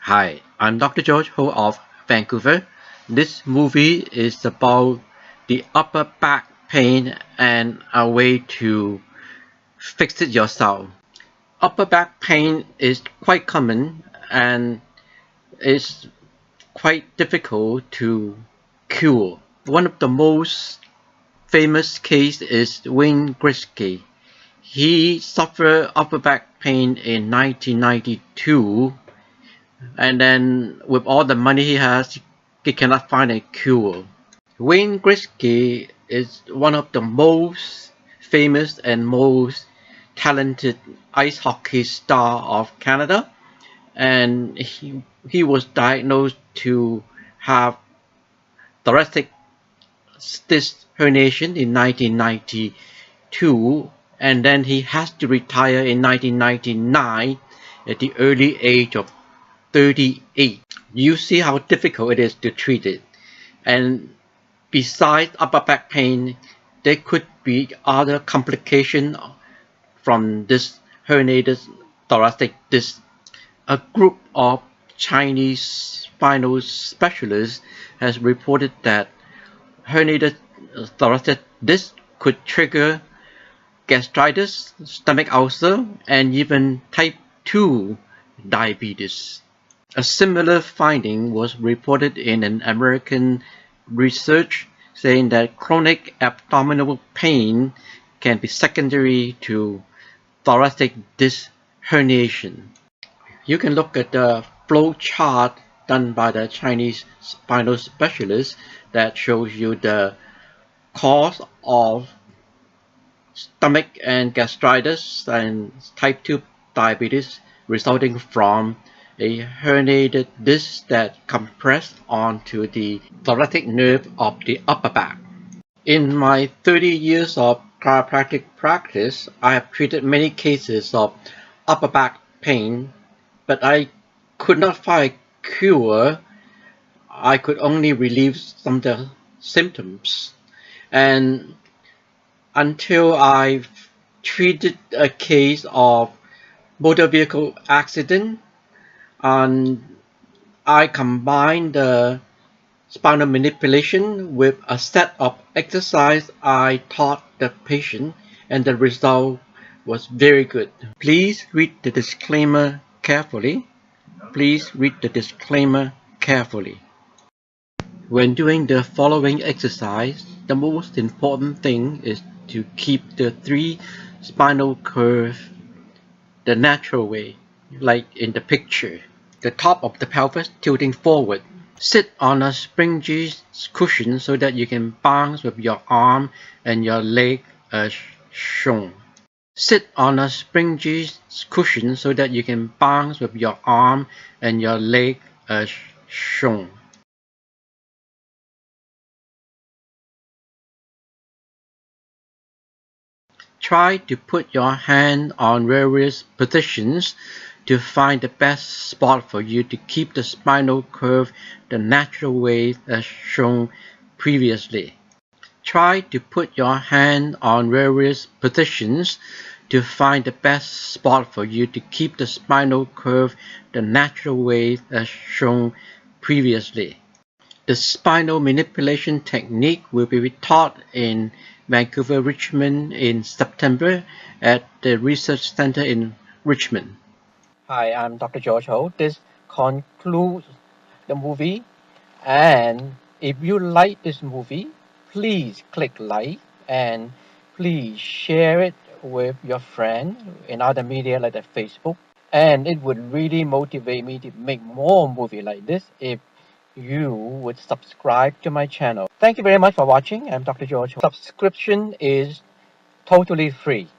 Hi, I'm Dr. George Ho of Vancouver. This movie is about the upper back pain and a way to fix it yourself. Upper back pain is quite common and is quite difficult to cure. One of the most famous cases is Wayne Gretzky. He suffered upper back pain in 1992. And then with all the money he has, he cannot find a cure. Wayne Gretzky is one of the most famous and most talented ice hockey star of Canada, and he was diagnosed to have thoracic disc herniation in 1992, and then he has to retire in 1999 at the early age of 38. You see how difficult it is to treat it. And besides upper back pain, there could be other complications from this herniated thoracic disc. A group of Chinese spinal specialists has reported that herniated thoracic disc could trigger gastritis, stomach ulcer, and even type 2 diabetes. A similar finding was reported in an American research saying that chronic abdominal pain can be secondary to thoracic disc herniation. You can look at the flow chart done by the Chinese spinal specialist that shows you the cause of stomach and gastritis and type 2 diabetes resulting from a herniated disc that compressed onto the thoracic nerve of the upper back. In my 30 years of chiropractic practice, I have treated many cases of upper back pain, but I could not find a cure. I could only relieve some of the symptoms. And until I've treated a case of motor vehicle accident, and I combined the spinal manipulation with a set of exercise I taught the patient, and the result was very good. Please read the disclaimer carefully. Please read the disclaimer carefully. When doing the following exercise, the most important thing is to keep the 3 spinal curves the natural way, like in the picture. The top of the pelvis tilting forward. Sit on a springy cushion so that you can bounce with your arm and your leg as shown. Sit on a springy cushion so that you can bounce with your arm and your leg as shown. Try to put your hand on various positions to find the best spot for you to keep the spinal curve the natural way as shown previously. Try to put your hand on various positions to find the best spot for you to keep the spinal curve the natural way as shown previously. The spinal manipulation technique will be taught in Vancouver, Richmond in September at the Research Center in Richmond. Hi, I'm Dr. George Ho. This concludes the movie, and if you like this movie, please click like and please share it with your friend in other media like Facebook, and it would really motivate me to make more movies like this if you would subscribe to my channel. Thank you very much for watching. I'm Dr. George Ho. Subscription is totally free.